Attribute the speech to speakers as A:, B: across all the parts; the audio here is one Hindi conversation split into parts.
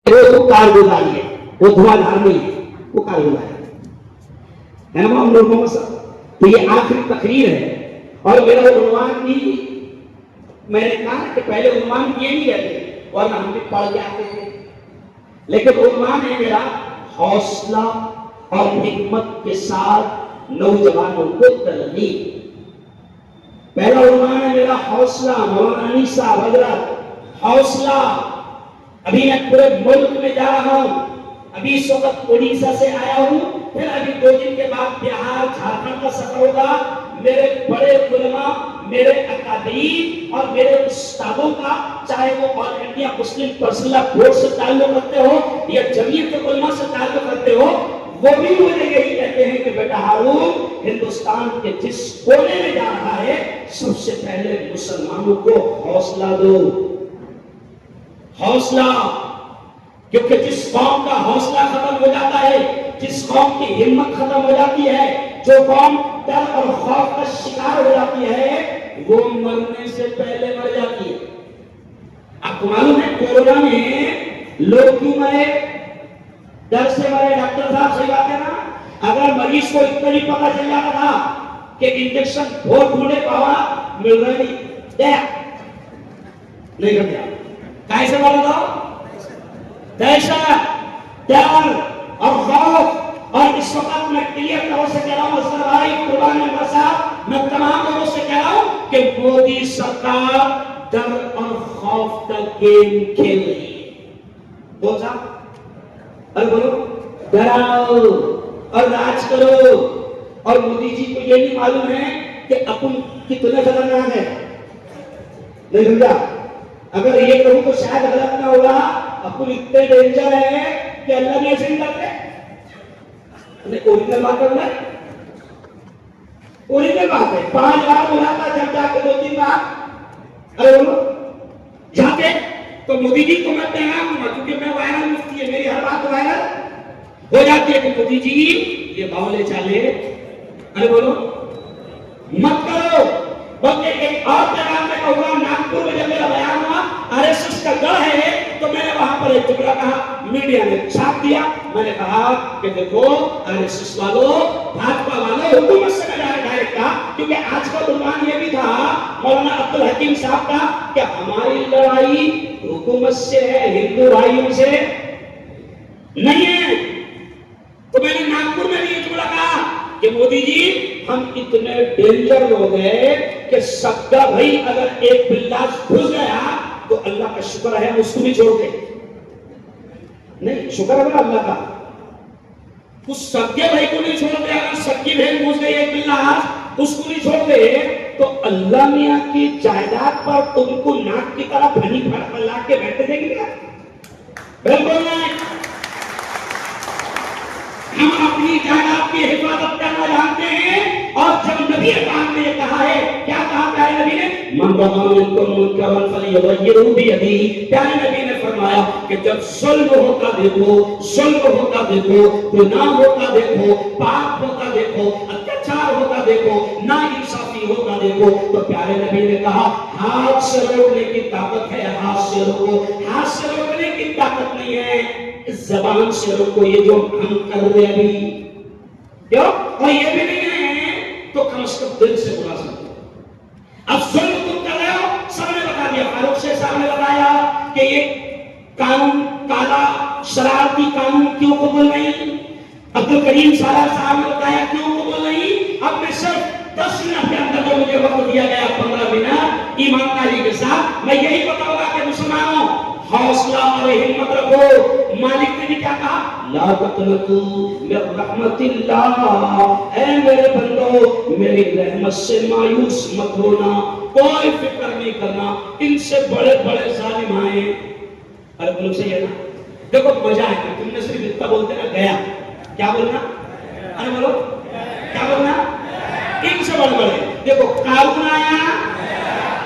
A: वो कारगुजारी है, वो धुआंधार नहीं है, वो कारगुजारी है ना मोहम्मद साहब। तो ये आखिरी तकरीर है और मेरा उन्वान भी मैंने कहा कि पहले उन्वान ये नहीं रहते और हम भी पढ़ के आते थे, लेकिन उन्वान है मेरा हौसला और हिम्मत के साथ नौजवानों को तरगीब। पहला उन्वान है मेरा हौसला। मौलाना अली साहब हजरत हौसला। अभी मैं पूरे मुल्क में जा रहा हूं, अभी इस वक्त उड़ीसा से आया हूं, फिर अभी 2 दिन के बाद बिहार झारखंड का सफर होगा। मेरे बड़े उलमा, मेरे अकादमीन और मेरे उस्तादों का, चाहे वो all India Muslim personal board से ताल्लुक रखते हो या जमीयत उलमा से ताल्लुक रखते हो, वो भी मुझे यही कहते हैं कि बेटा हारून, हिंदुस्तान के जिस कोने में जा रहा है, सबसे पहले मुसलमानों को हौसला दो। हौसला, क्योंकि जिस कौम का हौसला खत्म हो जाता है, जिस कौम की हिम्मत खत्म हो जाती है, जो कौम डर और खौफ का शिकार हो जाती है, वो मरने से पहले मर जाती है। आपको मालूम है कोरोना में लोग क्यों मरे? डर से मरे। डॉक्टर साहब सही बात है ना? अगर मरीज को इतना ही पता चल जाता था कि इंजेक्शन बहुत ढूंढे पावा मिल रहा नहीं कर दिया, कैसे मरा था? दहशत, डर और खौफ। और इस वक्त मैं क्लियर तौर से कह रहा हूं असर भाई, कुर्बान अहमद साहब, मैं तमाम लोगों से कह रहा हूं कि मोदी सरकार डर और खौफ का गेम खेल रही है। बोल साहब, अरे बोलो, डराओ और राज करो। और मोदी जी को ये नहीं मालूम है कि अपन कितने खतरनाक है। नहीं समझा? अगर ये कहूं तो शायद गलत ना होगा, अपन इतने डेंजर है कि अल्लाह ने ऐसे ही करते। ओरिजिनल बात है, ओरिजिनल बात है। 5 बार बोला था, जब जाके 2-3 बार अरे बोलो जाते तो मोदी जी को मैं पैगाम दूंगा, क्योंकि मैं वायरल मुफ्ती है, मेरी हर बात वायरल हो जाती है कि मोदी जी ये बावले चाले अरे बोलो मत करो। बल्कि एक और पैगाम में कहूंगा, नागपुर में जब मेरा बयान हुआ आरएसएस का गढ़ है, तो मैंने वहां पर एक टुकड़ा कहा, मीडिया ने छाप दिया। मैंने कहा कि देखो आरएसएस वालों, भाजपा वालों, हुकूमत से मैंने डायरेक्ट कहा, क्योंकि आज का उन्वान ये भी था मौलाना अब्दुल हकीम साहब का कि हमारी लड़ाई हुकूमत से है, हिंदू भाइयों से नहीं है। तो मैंने नागपुर में भी टुकड़ा कहा कि मोदी जी हम इतने डेंजर लोग हैं कि सब्जा भाई अगर एक बिल्लास घुस गया तो अल्लाह का शुक्र है उसको भी छोड़ दे। नहीं, शुक्र है अल्लाह का, उस सब्जे भाई को नहीं छोड़ दे। अगर सब्जी बहन घुस गई एक बिल्लास, उसको नहीं छोड़ दे तो अल्लाह मियां की जायदाद पर तुमको नाक की तरह फनी फैला के बैठे देंगे क्या? बिल्कुल नहीं। हम अपनी जायदाद की हिफाजत करना जानते हैं। और जब नबी पाक ने कहा है, क्या कहा प्यारे नबी ने? प्यारे नबी ने फरमाया कि जब जुल्म होता देखो, जुल्म होता देखो, गुनाह होता देखो, पाप होता देखो, अत्याचार होता देखो, नाइंसाफी होता देखो, तो प्यारे नबी ने कहा हाथ से रोकने की ताकत है, हाथ से रोको। हाथ से रोकने की ताकत नहीं है, जबान से रोको। ये जो हम कर रहे अभी क्यों, और ये भी नहीं है तो कम से कम दिल से बुला सकते हो। अब जुल्म तुम कर रहे हो, सबने बता दिया, फारूक शेख साहब ने बताया कि ये कानून काला शरारती कानून क्यों कबूल नहीं, अब्दुल करीम साहब ने बताया क्यों कबूल नहीं। अब मैं सिर्फ 10 मिनट के अंदर जो मुझे वक्त दिया गया 15 मिनट ईमानदारी के साथ मैं यही बताऊंगा कि मुसलमानों हौसला और हिम्मत रखो। मालिक ने भी क्या कहा? ला तक़नतू मिन रहमतिल्लाह, ऐ मेरे बंदो मेरी रहमत से मायूस मत होना, कोई फिक्र नहीं करना, इनसे बड़े बड़े जालिम आए। अरे बोलो सही है ना? देखो मजा है, तुमने सिर्फ इतना बोलते ना गया, क्या बोलना? अरे बोलो क्या बोलना? इनसे बड़े बड़े देखो, कारून आया,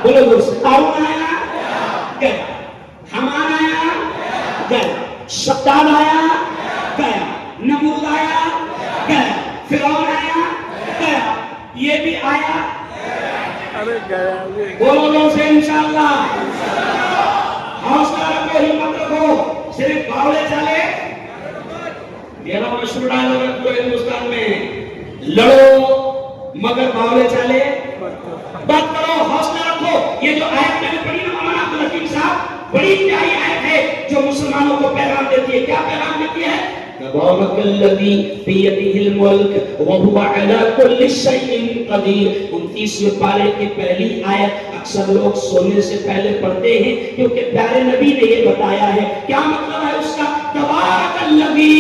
A: बोलो दोस्त, कारून आया गया, हमारा आया गया, शद्दाद आया गया, नमरूद आया गया, फिरौन आया गया, ये भी आया अरे गया। बोलो से इंशाअल्लाह। हौसला रखो, हिम्मत रखो, सिर्फ बावले चाले। मेरा मशहूर डायलॉग है पूरे हिंदुस्तान में, लड़ो मगर बावले चाले बात करो, हौसला रखो। ये जो आयत मैंने पढ़ी ना मौलाना अब्दुल हकीम साहब, बड़ी प्यारी आयत है जो मुसलमानों को पैगाम देती है। क्या पैगाम देती है? तबारकल्लज़ी बियदिहिल मुल्क व हुवा अला कुल्लि शैइन कदीर। 29वें पारे की पहली आयत अक्सर लोग सोने से पहले पढ़ते हैं क्योंकि प्यारे नबी ने ये बताया है। क्या मतलब है उसका? तबारकल्लज़ी,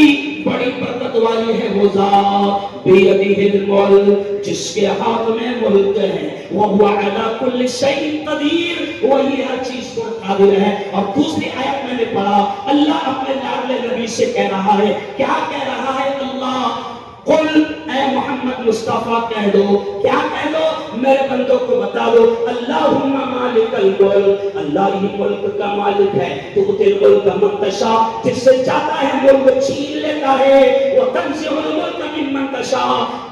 A: बड़ी बरकत वाली है वो जात, बियदिहिल मुल्क, जिसके हाथ में मुल्क है, व हुवा अला कुल्लि शैइन कदीर, वही हर चीज पर कादिर है। और दूसरी आयत मैंने पढ़ा, अल्लाह अपने लाडले नबी से कह रहा है, क्या कह रहा है अल्लाह? कुल, ऐ मोहम्मद मुस्तफा कह दो, क्या कह दो? मेरे बंदों को बता दो, अल्लाहुम्मा मालिकल मुल्क, अल्लाह ही मुल्क का मालिक है। तुतिल मुल्क मन तशा, जिससे चाहता है मुल्क छीन लेता है। व तंज़िउल मुल्क मिम्मन तशा,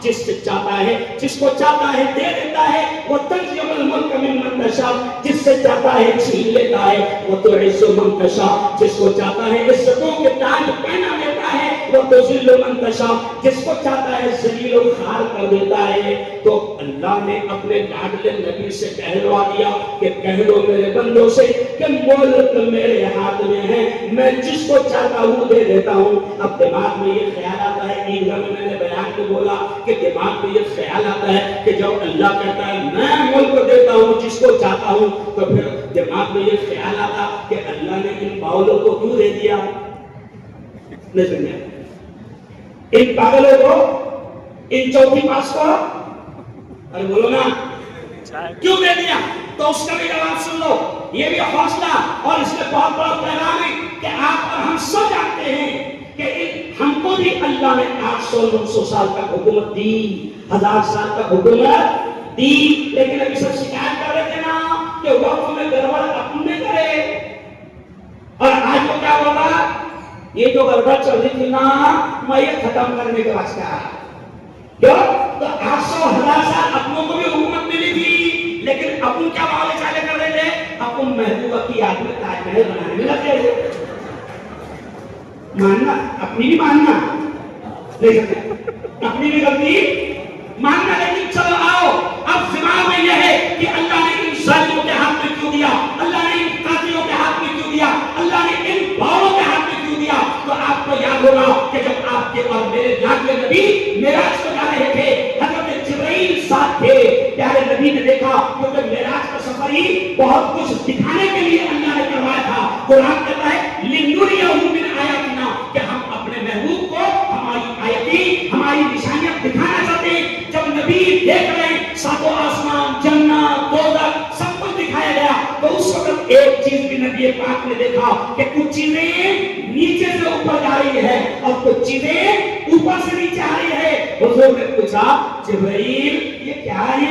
A: जिससे चाहता है, जिसको चाहता है दे देता है। व तंज़िउल मुल्क मिम्मन तशा, जिससे चाहता है छीन लेता है। व तुइज़्ज़ु मन तशा, जिसको चाहता है इज्जतों के ताज पहना देता है। व तुज़िल्लु मन तशा, जिसको चाहता है ज़लील और खार कर देता है। तो अल्लाह ने अपने लाडले नबी से कहलवा दिया कि कह दो मेरे बंदों से कि मुल्क मेरे हाथ में है, मैं जिसको चाहता हूँ दे देता हूँ। अब दिमाग में ये ख्याल आता है, ईदगाह में मैंने बयान में बोला कि दिमाग में ये ख्याल आता है कि जब अल्लाह कहता है मैं मुल्क देता हूँ जिसको चाहता हूँ, तो फिर दिमाग में ये ख्याल आता कि अल्लाह ने इन बावलों को क्यों दे दिया? नहीं समझा? इन पागलों को, इन चौथी पास को, अरे बोलो ना, क्यों दे दिया? तो उसका भी जवाब सुन लो। ये भी हौसला और इसमें बहुत बड़ा पैगाम है कि आप और हम सब जानते हैं कि हमको भी अल्लाह ने 800-900 साल तक हुकूमत दी, 1000 साल तक हुकूमत दी, लेकिन अभी सब शिकायत कर रहे थे ना कि वक्त में गड़बड़ अपने करे। और आज तो क्या होगा? ये जो गड़बड़ चल रही थी ना, मैं ये खत्म करने के वास्ते आया। क्यों? तो 800-1000 साल अपनों को भी हुकूमत मिली थी, लेकिन अपन क्या बावले चाले कर रहे थे? अपन महबूबा की याद में ताजमहल बनाने में लगे थे। मानना, अपनी भी मानना, अपनी भी गलती मानना। लेकिन चलो आओ, अब दिमाग में यह है कि अल्लाह ने इन जालिमों के हाथ में क्यों दिया, अल्लाह ने इन कातिलों के हाथ में क्यों दिया, अल्लाह ने इन बावलों के हाथ में क्यों दिया? तो आपको याद होगा कि जब आपके और मेरे लाडले नबी मेराज को जा रहे थे, हजरत जिब्राइल साथ थे। प्यारे नबी ने देखा, क्योंकि मेराज का सफर ही बहुत कुछ दिखाने के लिए अल्लाह ने करवाया था। कुरान कहता है लिनुरियहु मिन आयातिना, कि हम अपने महबूब को हमारी आयतें, हमारी निशानियां दिखाना चाहते हैं। जब नबी देख रहे हैं सातों आसमान, जन्नत, दोज़ख सब कुछ दिखाया गया, तो उस वक्त एक चीज भी नबी पाक ने देखा कि कुछ चीजें नीचे से ऊपर जा रही है और कुछ चीजें ऊपर से नीचे आ रही है। हुजूर ने पूछा, जिब्राइल ये क्या है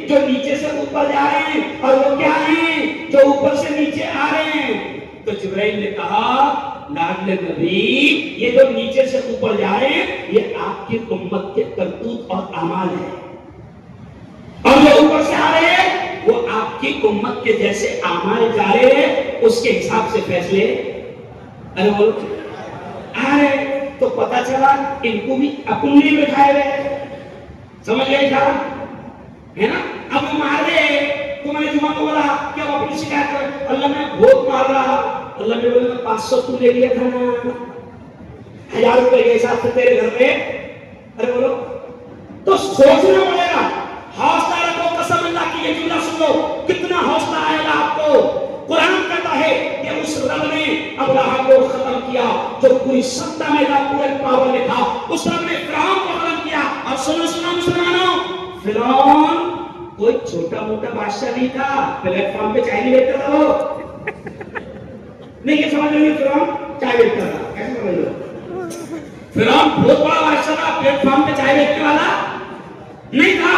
A: जो नीचे से ऊपर जा रहे हैं, और वो क्या है जो ऊपर से नीचे आ रहे हैं? तो जिब्राइल ने कहा, लाडले नबी, ये जो नीचे से ऊपर जा रहे हैं ये आपकी उम्मत के करतूत और अमाल है, और जो ऊपर से आ रहे हैं वो आपकी उम्मत के जैसे अमाल जा रहे हैं, उसके हिसाब से फैसले। अरे बोलो, अरे तो पता चला इनको भी अपनी बिठाए हुए, समझ गए क्या है ना? अब मार दे तो मैंने जुमा को बोला कि अब अपनी शिकायत कर, अल्लाह में बहुत मार रहा, अल्लाह ने बोला 500 तू ले लिया था ना, 1000 रुपए के हिसाब से तेरे घर में। अरे बोलो, तो सोचना पड़ेगा, हौसला रखो। कसम अल्लाह की, ये जुमला सुन लो, कितना हौसला आएगा आपको। कुरान कहता है कि उस रब ने अब्राहा को खत्म किया जो पूरी सत्ता में था, पूरे पावर में था। उस रब ने फिरौन को खत्म किया। और सुनो सुनो मुसलमानों, फिरौन कोई छोटा मोटा बादशाह नहीं था, प्लेटफॉर्म पे चाय नहीं बेचता था वो। नहीं ये समझ रहे, फिरौन चाय बेचता था, कैसे समझ लो? फिरौन बहुत बड़ा बादशाह था, प्लेटफॉर्म पे चाय बेचने वाला नहीं था।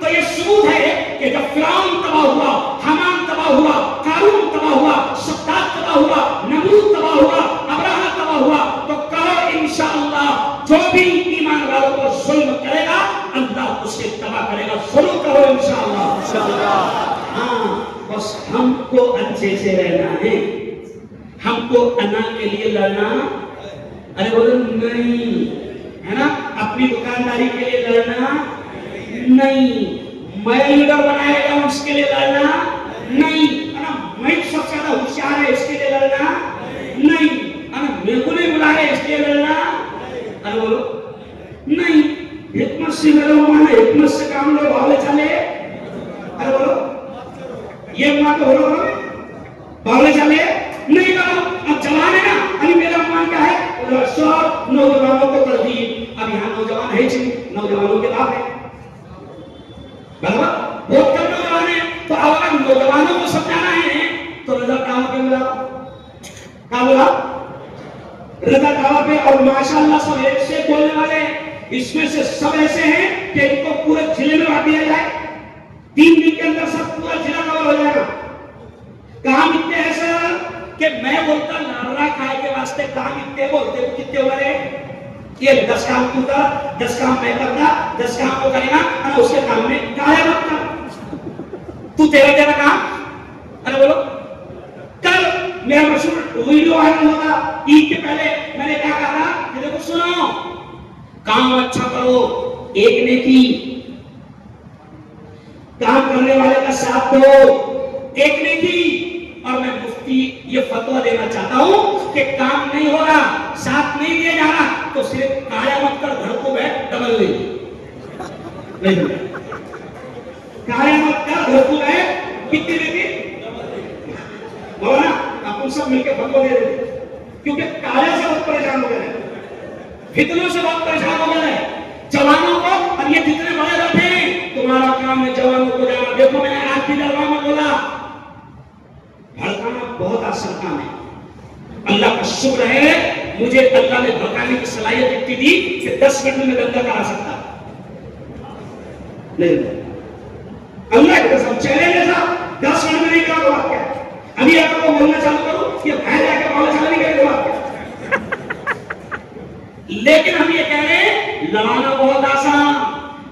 A: तो ये सबूत है कि जब फिरौन तबाह हुआ, हामान तबाह हुआ, कारून तबाह हुआ, सद्दाद तबाह हुआ, नमरूद तबाह हुआ, अब्राहा तबाह हुआ, तो कहो इंशाअल्लाह जो भी ईमान वालों को जुल्म करेगा अल्लाह उसे तबाह करेगा। शुरू करो इंशाअल्लाह। हाँ, बस हमको अच्छे से रहना है, हमको हमको अना के लिए लड़ना, अरे बोलो नहीं, है ना, अपनी दुकानदारी के लिए लड़ना नहीं, मैं लीडर बनाया गया उसके लिए लड़ना नहीं, है ना, मैं सबसे ज्यादा होशियार है इसके लिए लड़ना नहीं, है ना, मेरे को नहीं बुला रहे इसके लिए लड़ना, अरे बोलो नहीं, हिकमत से मेरा मान है, हिकमत से काम लो, बावले चले, अरे बोलो ये मान तो बोलो बावले चले नहीं करो। अब जवान है ना, अभी मेरा मान क्या है, सब नौजवानों को तरजीह, अब यहाँ नौजवान है जी, नौजवानों के बाप है, बराबर बहुत कम नौजवान है, तो अगर नौजवानों को समझाना है तो रजा दावा पे बोला, क्या बोला, रजा दावा पे, और माशाअल्लाह सब एक से बोलने वाले, इसमें से सब ऐसे हैं कि इनको पूरे जिले में बांट दिया जाए, 3 दिन के अंदर सब पूरा जिला कवर हो जाएगा। काम इतने हैं सर कि मैं बोलता नारा खाए के वास्ते काम इतने बोलते, कितने हो रहे, ये 10 काम तू कर, 10 काम मैं करता, 10 काम वो करेगा, और उसके काम में काहे मत कर, तू तेरा काम, अरे बोलो कल मेरा मशहूर वीडियो वायरल होगा, ईद के पहले मैंने क्या कहा, देखो सुनो, काम अच्छा करो, एक ने की, काम करने वाले का साथ दो, एक ने की, और मैं मुफ्ती ये फतवा देना चाहता हूं कि काम नहीं हो रहा, साथ नहीं दिया जा रहा, तो सिर्फ काया मत कर, घर को बैठ डबल नहीं, काया मत कर, घर को बैठ कितनी देती बोला ना, अपन सब मिलकर फतवा दे रहे, क्योंकि काया से बहुत परेशान हो गए, फितनों से बहुत परेशान हो गए जवानों को। अब ये जितने बड़े बैठे हैं, तुम्हारा काम है जवानों को जाना, देखो मैंने आज की दरबार में बोला, भड़काना बहुत आसान काम है, अल्लाह का शुक्र है मुझे अल्लाह ने भड़काने की सलाहियत इतनी दी कि 10 मिनट में दंगा करा सकता नहीं, अल्लाह के कसम चैलेंज है साहब, 10 मिनट में नहीं करा तो बात क्या, अभी अगर वो बोलना चालू करो ये भैंस जाके बोलना चालू नहीं करेगा बात क्या, लेकिन हम ये कह रहे हैं लड़ाना बहुत आसान,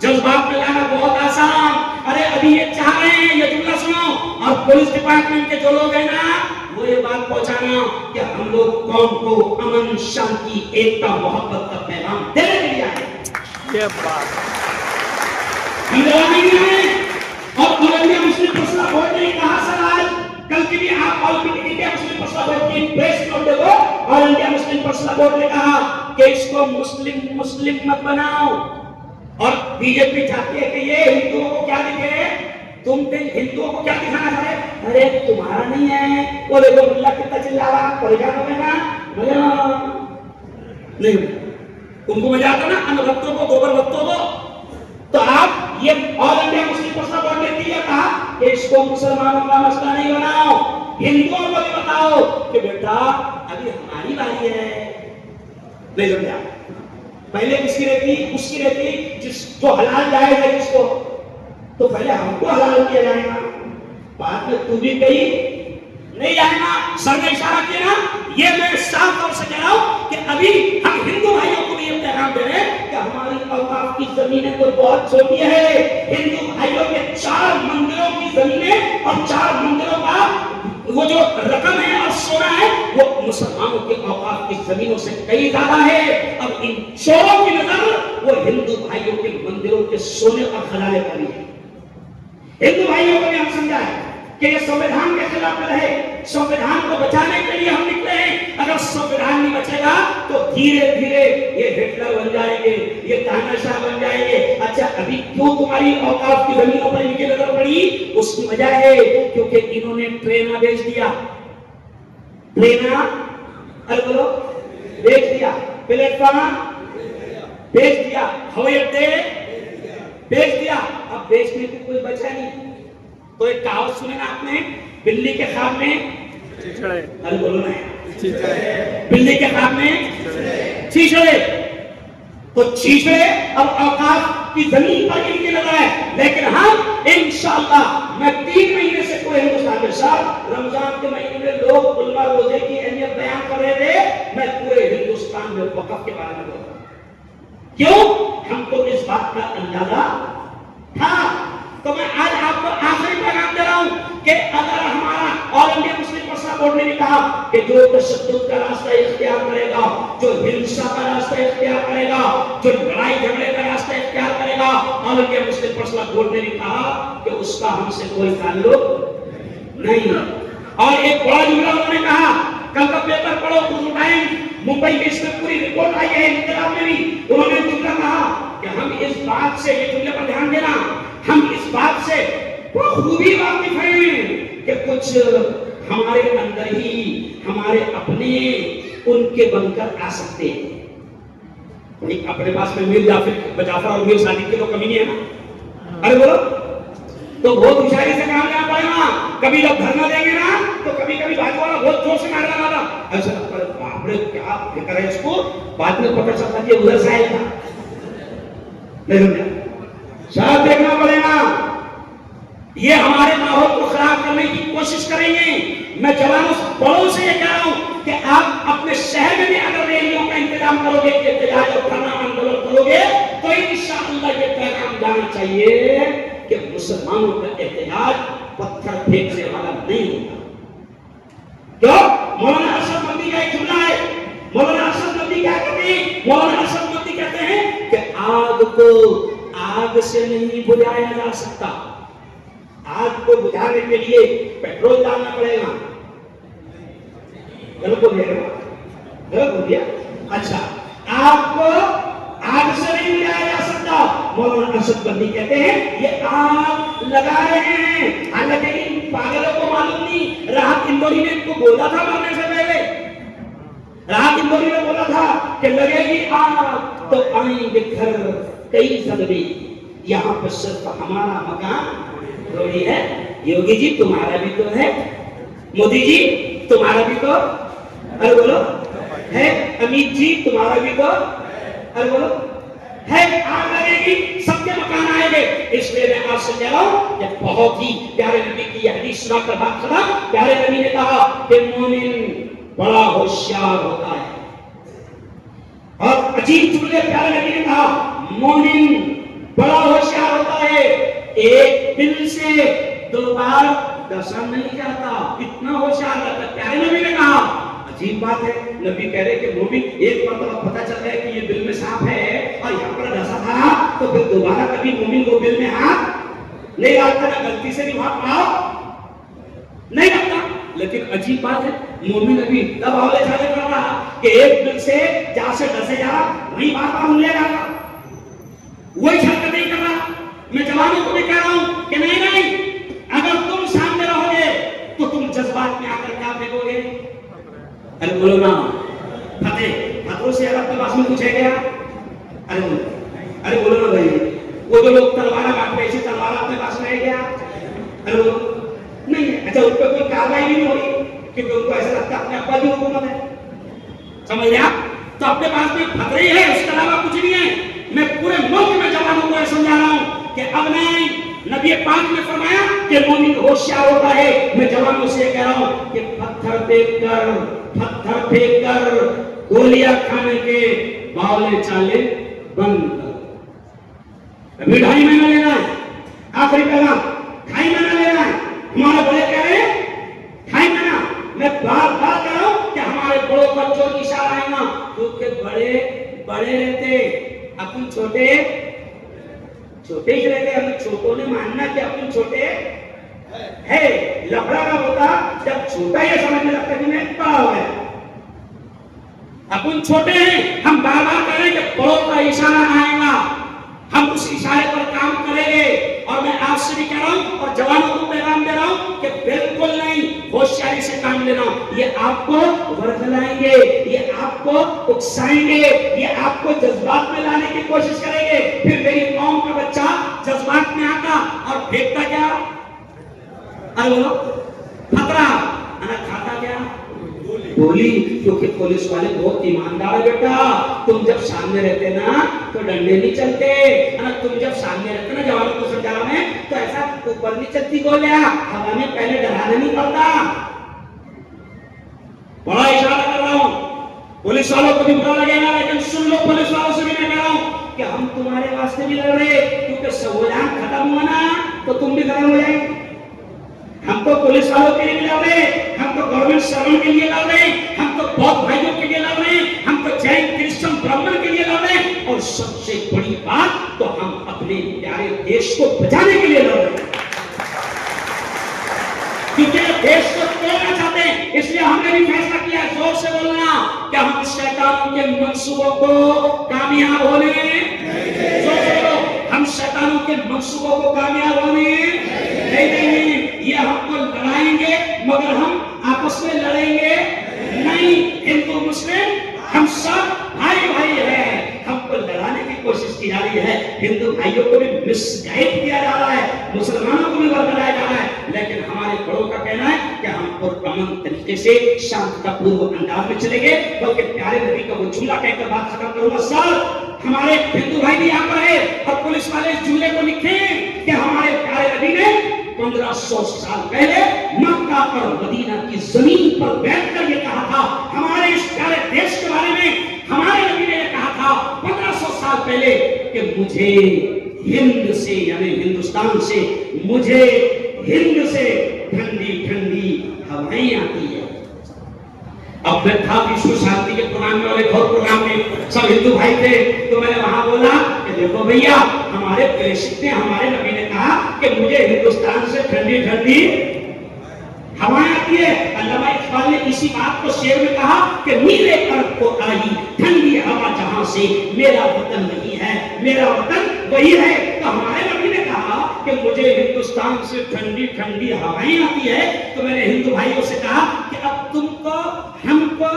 A: जज्बात में लाना बहुत आसान, अरे अभी ये चाह रहे हैं, ये जुमला सुनो, और पुलिस डिपार्टमेंट के जो लोग हैं ना, वो ये बात पहुंचाना कि हम लोग कौम को अमन, शांति, एकता, मोहब्बत का पैगाम देने के लिए आए, ये बात हम लड़ाने के लिए। और all India Muslim personal board ने कहा सर, आज कल की भी आप all India Muslim personal board की प्रेस नोट देखो, all India Muslim personal board ने कहा कि इसको मुस्लिम मत बनाओ, और बीजेपी चाहती है कि ये हिंदुओं को क्या दिखे, तुम हिंदुओं को क्या दिखाना चाह रहे, अरे तुम्हारा नहीं है, वो देखो मुल्ला कितना चिल्ला रहा, परेशान हो गए ना, मजा नहीं, तुमको मजा आता ना अन्न भक्तों को, गोबर भक्तों को, तो आप ये all India Muslim personal board ने दिया कहा कि इसको मुसलमानों का मसला नहीं बनाओ, हिंदुओं को भी बताओ कि बेटा अभी हमारी बारी है, नहीं समझा, पहले किसकी रहती, उसकी रहती, जिस जो हलाल जाएगा जिसको, तो पहले हमको हलाल किया जाएगा, बाद में तू भी कहीं नहीं जाएगा, सर ने इशारा किया ना, ये मैं साफ तौर से कह रहा हूं कि अभी हम हिंदू भाइयों को भी ये पैगाम दे रहे हैं कि हमारी औकाफ की जमीनें तो बहुत छोटी है, हिंदू भाइयों के 4 मंदिरों की जमीनें और 4 मंदिरों का वो जो रकम है और सोना है वो मुसलमानों के औकाफ की जमीनों से कई ज्यादा है। अब इन चोरों की नजर वो हिंदू भाइयों के मंदिरों के सोने और खजाने पर है। हिंदू भाइयों को भी हम समझाएं कि ये संविधान के खिलाफ रहे, संविधान को बचाने के लिए हम निकले हैं, अगर संविधान नहीं बचेगा तो धीरे धीरे ये हिटलर बन जाएंगे, ये तानाशाह बन जाएंगे। अच्छा अभी क्यों तुम्हारी औकाफ की जमीनों पर इनकी नजर पड़ी, उसकी वजह है क्योंकि इन्होंने ट्रेना बेच दिया, ट्रेना अरे बोलो बेच दिया, प्लेटफॉर्म बेच दिया, हवाई अड्डे बेच दिया, अब बेचने को कोई बचा नहीं। तो एक कहावत सुने ना आपने, बिल्ली के ख्वाब में चीचड़े, अरे बोलो ना चीचड़े, बिल्ली के ख्वाब में चीचड़े, तो चीचड़े अब औकाफ की जमीन पर इनकी नजर है। लेकिन हम इंशाअल्लाह मैं 3 महीने से पूरे हिंदुस्तान में, साहब रमजान के महीने में लोग उल्मा रोजे की अहमियत बयान कर रहे थे, मैं पूरे हिंदुस्तान में वक़्फ़ के बारे में बोल रहा हूं। क्यों? हमको इस बात का अंदाजा था। तो मैं आज आपको आखिरी पैगाम दे रहा हूं कि अगर हमारा ऑल इंडिया मुस्लिम सुरक्षा बोर्ड ने भी कहा कि जो तशद्दुद का रास्ता इख्तियार करेगा, जो हिंसा का रास्ता इख्तियार करेगा, जो लड़ाई झगड़े का रास्ता इख्तियार करेगा, और ये मुस्लिम पर्सनल बोर्ड ने भी कहा कि उसका हमसे कोई ताल्लुक नहीं। और एक बड़ा जुमला उन्होंने कहा, कल का पेपर पढ़ो, उर्दू टाइम, मुंबई में इसमें पूरी रिपोर्ट आई है, इंकलाब में भी उन्होंने जुमला कहा कि हम इस बात से, ये जुमले पर ध्यान देना, हम इस बात से बखूबी वाकिफ हैं कि कुछ हमारे अंदर ही हमारे अपने उनके बनकर आ सकते हैं। अपने पास में मीर जाफर और मीर सादिक की तो कमी नहीं है ना? अरे बोलो, तो बहुत होशियारी से काम लेना पड़ेगा। कभी जब धरना देंगे ना, तो कभी कभी भाजपा वाला बहुत जोर से मार लगा था, ऐसा बाप रे क्या फिक्र है इसको, बाद में पता चलता कि उधर से आएगा। नहीं समझा? साथ देखना पड़ेगा। ये हमारे माहौल को खराब करने की कोशिश करेंगे। मैं जवानों बड़ों से ये कह रहा हूं कि आप अपने शहर में भी अगर रैलियों का इंतजाम करोगे, एहतजाज और धरना आंदोलन करोगे, तो इंशाअल्लाह ये पैगाम जाना चाहिए कि मुसलमानों का एहतजाज पत्थर फेंकने वाला नहीं होगा। क्यों? मौलाना अरशद मंदी का एक जुमला है। मौलाना अरशद मंदी क्या कहते हैं? मौलाना अरशद मंदी कहते हैं कि आग को आग से नहीं बुझाया जा सकता, आग को बुझाने के लिए पेट्रोल डालना पड़ेगा। गलत हो गया? गलत हो गया? अच्छा, आग को आग से नहीं बुझाया जा सकता। मौलाना अरशद बंदी कहते हैं ये आग लगा रहे हैं। हालांकि इन पागलों को मालूम नहीं, राहत इंदौरी ने इनको बोला था मरने से पहले, राहत इंदौरी ने बोला था कि लगेगी आग तो आएंगे घर कई जगह, यहाँ पर सिर्फ हमारा मकान थोड़ी है। योगी जी तुम्हारा भी तो है, मोदी जी तुम्हारा भी तो, अरे बोलो है, अमित जी तुम्हारा भी तो, अरे बोलो है। आग लगेगी, सबके मकान आएंगे। इसलिए मैं आपसे कह रहा हूं कि बहुत ही प्यारे नबी की यह हदीस सुनाकर बात करा। प्यारे नबी ने कहा कि मोमिन बड़ा होशियार होता है। और अजीब जुमले प्यारे नबी ने कहा, मोमिन बड़ा होशियार होता है, एक बिल से दो बार दर्शन नहीं करता, इतना होशियार रहता है। प्यारे नबी ने कहा, अजीब बात है, नबी कह रहे कि मोमिन एक मरतबा पता चल गया कि ये बिल में सांप है और यहाँ पर डसा था, तो फिर दोबारा कभी मोमिन को बिल में हाथ नहीं डालता, ना गलती से भी हाथ पाओ नहीं लगता। लेकिन अजीब बात है, मोमिन अभी तब हौले छाले कर रहा कि एक बिल से जहां से डसे जा रहा वहीं बार बार उंगलियां डाल रहा, वही हरकत नहीं कर रहा। मैं जवानों को भी कह रहा हूं कि नहीं नहीं, अगर तुम सामने रहोगे तो तुम जज्बात में आकर क्या फेंकोगे? अरे बोलो ना, फतेह से अगर आपके पास में कुछ है क्या? अरे बोलो ना भाई, वो जो लोग तलवार बांटते ऐसी तलवार अपने पास में है क्या? अरे बोलो नहीं है। अच्छा, उन पर कोई कार्रवाई भी नहीं हो रही क्योंकि उनको ऐसा लगता है अपने अब्बा की हुकूमत है, समझ लिया? तो अपने पास में खतरे है, उसके अलावा कुछ नहीं है। मैं पूरे मुल्क में जवानों को समझा रहा हूं कि अब नहीं, नबी पाक ने फरमाया कि मोमिन होशियार होता है। मैं जवानों से कह रहा हूं कि पत्थर फेंक कर गोलियां खाने के बावले चाले बंद कर। अभी 2.5 महीना लेना है, आखिरी पैगाम 2.5 महीना लेना है। हमारे बड़े कह रहे हैं 2.5 महीना। मैं बार बार कह रहा हूं कि हमारे बड़ों पर जो इशारा है ना, क्योंकि बड़े बड़े रहते, अपन छोटे छोटे ही रहते। अपन छोटों ने मानना कि अपन छोटे है। लफड़ा का होता जब छोटा ये समझने लगता कि मैं बड़ा हो गया। अपन छोटे हैं, हम बार बार कह रहे हैं कि बड़ों का इशारा आएगा, हम उस इशारे पर काम करेंगे। और मैं आपसे भी कह रहा हूं और जवानों को पैगाम दे रहा हूं कि बिल्कुल नहीं, होशियारी से काम लेना। ये आपको वर्गलाएंगे, ये आपको उकसाएंगे, ये आपको जज्बात में लाने की कोशिश करेंगे। फिर मेरी कौम का बच्चा जज्बात में आता और फेंकता क्या? अरे बोलो खतरा, खाता क्या? गोली। क्योंकि पुलिस वाले बहुत ईमानदार है बेटा। तुम जब सामने रहते ना तो डंडे नहीं चलते, तुम जब सामने रहते ना, जवानों को समझा रहा हूं, तो ऐसा ऊपर नहीं चलती गोलियां, हवा में पहले डराना नहीं पड़ता। बड़ा इशारा कर रहा हूं, पुलिस वालों को भी बुरा लगेगा, लेकिन सुन लो, पुलिस वालों से भी मैं कह रहा हूं कि हम तुम्हारे वास्ते भी लड़ रहे, क्योंकि संविधान खत्म हुआ ना तो तुम भी खत्म हो जाएंगे। हम तो पुलिस वालों के लिए लड़ रहे, हम तो गवर्नमेंट सर्वेंट के लिए लड़ रहे, हम तो बौद्ध भाइयों के लिए लड़ रहे, हम तो जैन क्रिश्चियन ब्राह्मण के लिए लड़ रहे, और सबसे बड़ी बात तो हम अपने प्यारे देश को बचाने के लिए लड़ रहे हैं, क्योंकि देश को तोड़ना चाहते हैं। इसलिए हमने भी फैसला किया, जोर से बोलना, कि हम शैतानों के मंसूबों को कामयाब होने, जोर से बोलो, हम शैतानों के मंसूबों को कामयाब होने नहीं देंगे। ये हमको लड़ाएंगे मगर हम आपस में लड़ेंगे नहीं। हिंदू मुस्लिम हम सब भाई भाई हैं, हमको लड़ाने की कोशिश की जा रही है। हिंदू भाइयों को भी मिसगाइड किया जा रहा है, मुसलमानों को भी बरगलाया जा रहा है, लेकिन हमारे बड़ों का कहना है कि हम पुरअमन तरीके से शांतिपूर्व अंदाज में चलेंगे। बल्कि प्यारे नबी का वो जुमला कहकर बात खत्म करूंगा। सर, हमारे हिंदू भाई भी यहाँ पर है और पुलिस वाले इस जुमले को लिखे कि हमारे प्यारे नबी ने 1500 साल पहले मक्का और मदीना की जमीन पर बैठकर ये कहा था। हमारे इस प्यारे देश के बारे में हमारे नबी ने कहा था 1500 साल पहले कि मुझे हिंद से, यानी हिंदुस्तान से, मुझे हिंद से ठंडी ठंडी हवाएं आती है। अब मैं था विश्व शांति के प्रोग्राम में और एक और प्रोग्राम में सब हिंदू भाई थे, तो मैंने वहां बोला कि देखो भैया, हमारे प्रेषित ने, हमारे नबी ने कहा कि मुझे हिंदुस्तान से ठंडी ठंडी हवाएं आती है। अल्लामा इकबाल ने इसी बात को शेर में कहा कि नीले कर्क को आई ठंडी हवा जहां से, मेरा वतन वही है, मेरा वतन वही है। तो हमारे नबी ने कहा कि मुझे हिंदुस्तान से ठंडी ठंडी हवाएं आती है। तो मैंने हिंदू भाइयों से कहा कि अब तुमको हमको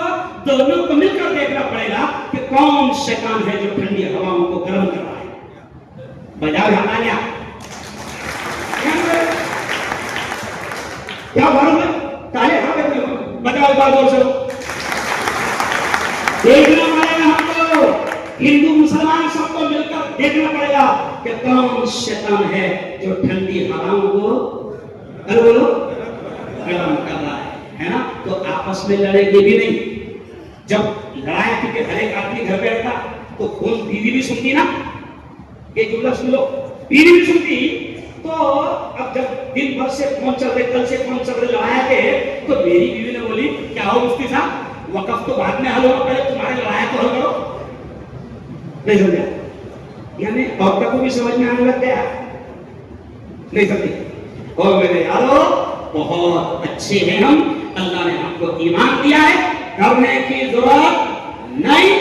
A: दोनों को मिलकर देखना पड़ेगा कि कौन शैतान है जो ठंडी हवाओं को गर्म कर रहा है। बजाओ हमारे क्या भारत में ताले बजाओ बाजों से देखना पड़ेगा हमको, हिंदू मुसलमान सबको मिलकर देखना पड़ेगा कि कौन शैतान है जो ठंडी हवाओं को बोलो गर्म कर रहा है ना। तो आपस में लड़ेंगे भी नहीं। जब लड़ाई थी कि हर एक आदमी घर बैठता तो कौन बीवी भी सुनती ना, ये जुमला सुन लो, बीवी भी सुनती। तो अब जब दिन भर से फोन चल रहे, कल से फोन चल रहे लड़ाया के, तो मेरी बीवी ने बोली क्या हो मुफ्ती साहब, वक़्त तो बाद में हल होगा, पहले तुम्हारे लड़ाया तो हल करो। नहीं समझा, यानी औरतों को भी समझ में आने लग गया, नहीं समझे। और मेरे यारों, बहुत अच्छे हैं हम, अल्लाह ने हमको ईमान दिया है, डरने की जरूरत नहीं।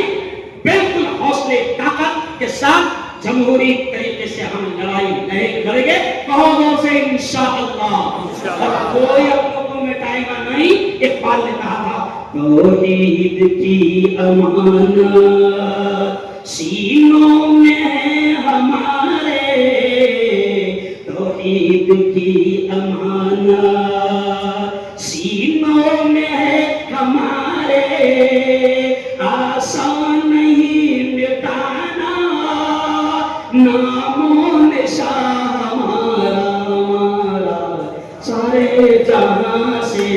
A: बिल्कुल हौसले ताकत के साथ जमहूरी तरीके से हम लड़ाई नहीं लड़ेंगे। कहो जोर से इंशाअल्लाह। और कोई अपनों को मिटाएगा नहीं। इकबाल ने कहा था, तौहीद की अमानत सीनों में है हमारे, तौहीद की अमानत सीनों में है हमारे, आसान नहीं मिटाना नामो निशान हमारा सारे जहां से।